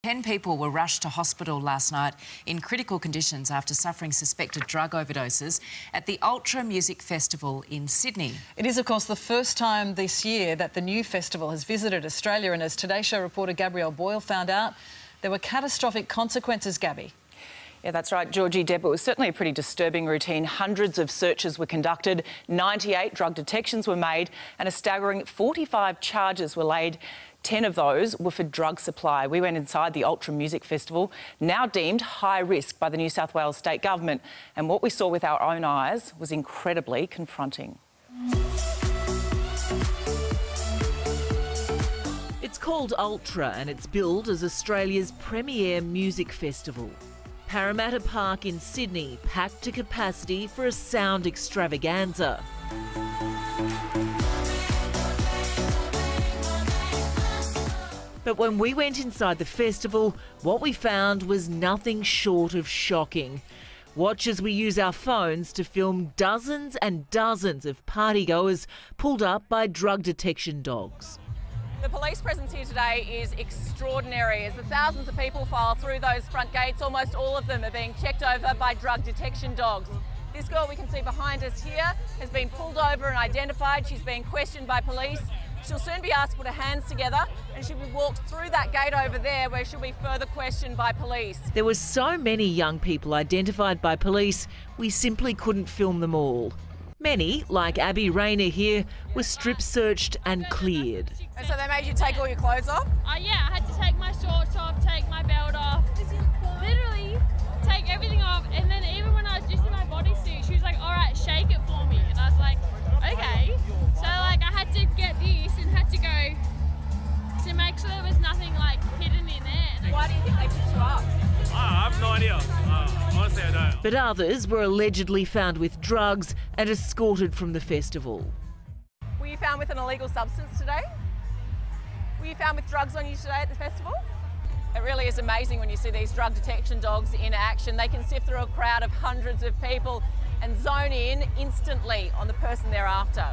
10 people were rushed to hospital last night in critical conditions after suffering suspected drug overdoses at the Ultra Music Festival in Sydney. It is, of course, the first time this year that the new festival has visited Australia, and as Today Show reporter Gabrielle Boyle found out, there were catastrophic consequences, Gabby. Yeah, that's right, Georgie. Deb, it was certainly a pretty disturbing routine. Hundreds of searches were conducted, 98 drug detections were made and a staggering 45 charges were laid. 10 of those were for drug supply. We went inside the Ultra Music Festival, now deemed high risk by the New South Wales State Government, and what we saw with our own eyes was incredibly confronting. It's called Ultra and it's billed as Australia's premier music festival. Parramatta Park in Sydney packed to capacity for a sound extravaganza. But when we went inside the festival, what we found was nothing short of shocking. Watch as we use our phones to film dozens and dozens of partygoers pulled up by drug detection dogs. The police presence here today is extraordinary. As the thousands of people file through those front gates, almost all of them are being checked over by drug detection dogs. This girl we can see behind us here has been pulled over and identified. She's being questioned by police. She'll soon be asked to put her hands together and she'll be walked through that gate over there where she'll be further questioned by police. There were so many young people identified by police, we simply couldn't film them all. Many, like Abby Rayner here, were strip searched and cleared. And so they made you take all your clothes off? Yeah, I had to take my shorts off, take my belt off, literally take everything off. And then even when I was just in my bodysuit, she was like, all right, shake it for me. And I was like, okay. So like I had to get this and had to go to make sure there was nothing like hidden in there. Why do you think they picked you up? I have no idea. Honestly, I don't. But others were allegedly found with drugs and escorted from the festival. Were you found with an illegal substance today? Were you found with drugs on you today at the festival? It really is amazing when you see these drug detection dogs in action. They can sift through a crowd of hundreds of people and zone in instantly on the person they're after.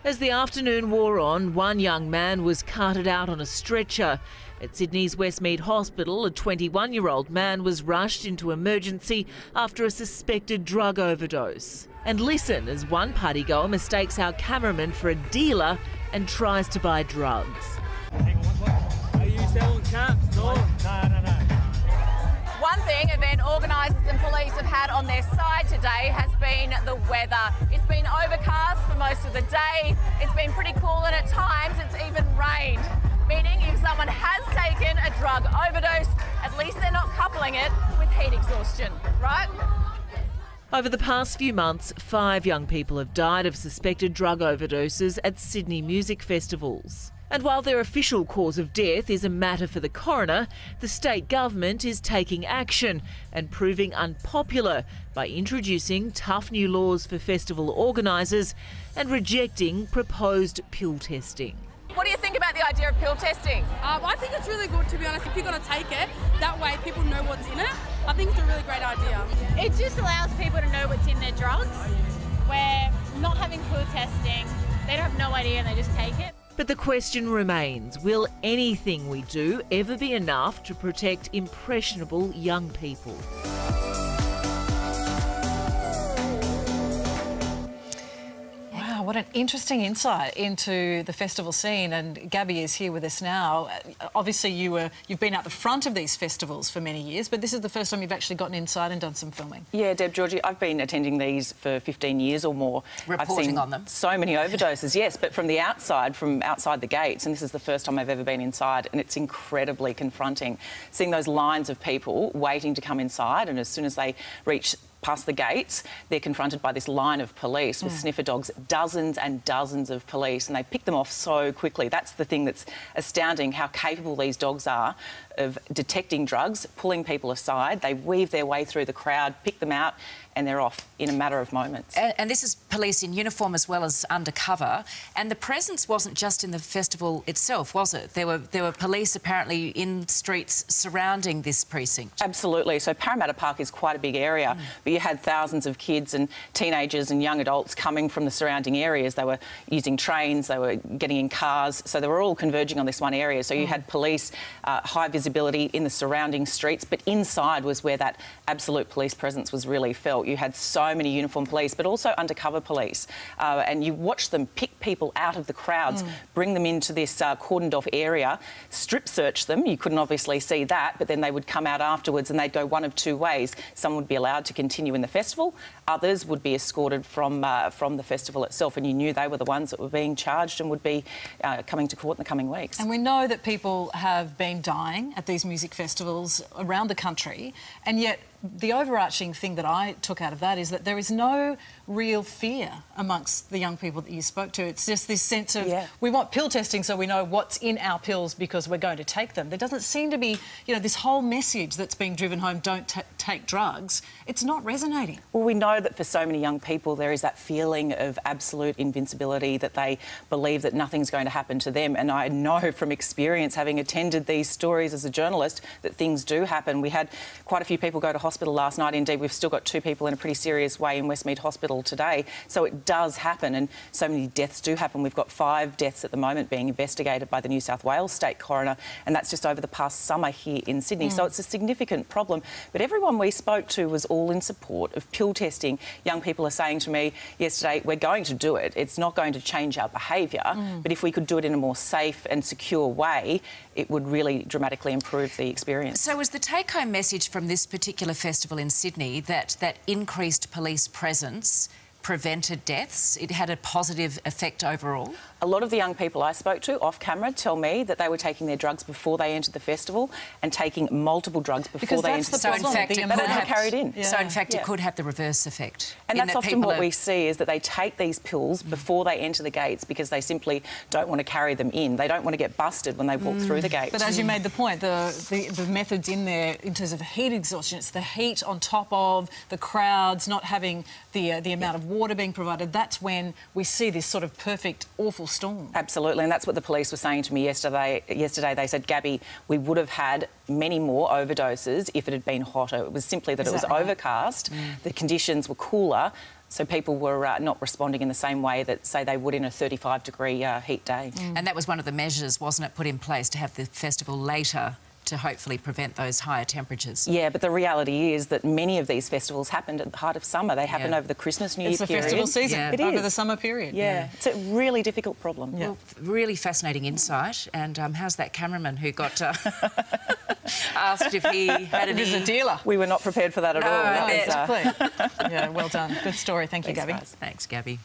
As the afternoon wore on, one young man was carted out on a stretcher. At Sydney's Westmead Hospital, a 21-year-old man was rushed into emergency after a suspected drug overdose. And listen as one partygoer mistakes our cameraman for a dealer and tries to buy drugs. Hang on, what? Are you selling caps? No. No. One thing event organisers and police have had on their side today has been the weather. It's been overcast for most of the day. It's been pretty cool and at times it's even rained. Meaning if someone has taken a drug overdose, at least they're not coupling it with heat exhaustion, right? Over the past few months, 5 young people have died of suspected drug overdoses at Sydney music festivals. And while their official cause of death is a matter for the coroner, the state government is taking action and proving unpopular by introducing tough new laws for festival organisers and rejecting proposed pill testing. What do you think about the idea of pill testing? I think it's really good, to be honest. If you're going to take it, that way people know what's in it. I think it's a really great idea. It just allows people to know what's in their drugs, where not having pill testing, they don't have no idea and they just take it. But the question remains, will anything we do ever be enough to protect impressionable young people? Wow, what an interesting insight into the festival scene, and Gabby is here with us now. Obviously you've been out the front of these festivals for many years, but this is the first time you've actually gotten inside and done some filming. Yeah, Deb, Georgie, I've been attending these for 15 years or more. Reporting I've seen on them. so many overdoses, yes, but from outside the gates, and this is the first time I've ever been inside, and it's incredibly confronting. Seeing those lines of people waiting to come inside, and as soon as they reach past the gates, they're confronted by this line of police with sniffer dogs, dozens and dozens of police, and they pick them off so quickly. That's the thing that's astounding, how capable these dogs are of detecting drugs, pulling people aside. They weave their way through the crowd, pick them out, and they're off in a matter of moments. And this is police in uniform as well as undercover. And the presence wasn't just in the festival itself, was it? There were police apparently in streets surrounding this precinct. Absolutely. So Parramatta Park is quite a big area, but But you had thousands of kids and teenagers and young adults coming from the surrounding areas. They were using trains, they were getting in cars, so they were all converging on this one area. So you had police, high visibility in the surrounding streets, but inside was where that absolute police presence was really felt. You had so many uniformed police, but also undercover police, and you watched them pick people out of the crowds, bring them into this cordoned off area, strip search them. You couldn't obviously see that, but then they would come out afterwards and they'd go one of two ways. Some would be allowed to continue in the festival, others would be escorted from the festival itself, and you knew they were the ones that were being charged and would be coming to court in the coming weeks. And we know that people have been dying at these music festivals around the country, and yet the overarching thing that I took out of that is that there is no real fear amongst the young people that you spoke to. It's just this sense of, we want pill testing so we know what's in our pills because we're going to take them. There doesn't seem to be, you know, this whole message that's being driven home, don't take drugs. It's not resonating. Well, we know that for so many young people there is that feeling of absolute invincibility, that they believe that nothing's going to happen to them. And I know from experience, having attended these stories as a journalist, that things do happen. We had quite a few people go to hospital last night. Indeed, we've still got 2 people in a pretty serious way in Westmead Hospital today. So it does happen, and so many deaths do happen. We've got 5 deaths at the moment being investigated by the New South Wales State Coroner, and that's just over the past summer here in Sydney. So it's a significant problem. But everyone we spoke to was all in support of pill testing. Young people are saying to me yesterday, we're going to do it. It's not going to change our behaviour, but if we could do it in a more safe and secure way, it would really dramatically improve the experience. So was the take-home message from this particular festival in Sydney that increased police presence prevented deaths? It had a positive effect overall? A lot of the young people I spoke to off camera tell me that they were taking their drugs before they entered the festival and taking multiple drugs before they entered the festival. So in fact, it could have carried in. So in fact, it could have the reverse effect. And that's often what we see, is that they take these pills before they enter the gates because they simply don't want to carry them in. They don't want to get busted when they walk through the gates. But as you made the point, the methods in there in terms of heat exhaustion, it's the heat on top of the crowds, not having the amount of water being provided. That's when we see this sort of perfect, awful storm. Absolutely, and that's what the police were saying to me yesterday. They said, Gabby, we would have had many more overdoses if it had been hotter. It was simply that it was overcast, the conditions were cooler, so people were not responding in the same way that, say, they would in a 35-degree heat day. And that was one of the measures, wasn't it, put in place to have the festival later to hopefully prevent those higher temperatures. Yeah, but the reality is that many of these festivals happened at the height of summer. They happen over the Christmas, New Year period. It's the festival season, over the summer period. Yeah, it's a really difficult problem. Well, really fascinating insight. And how's that cameraman who got asked if he had any... He's a dealer. We were not prepared for that at all. Yeah, well done. Good story. Thank you, Gabby. Thanks, Gabby.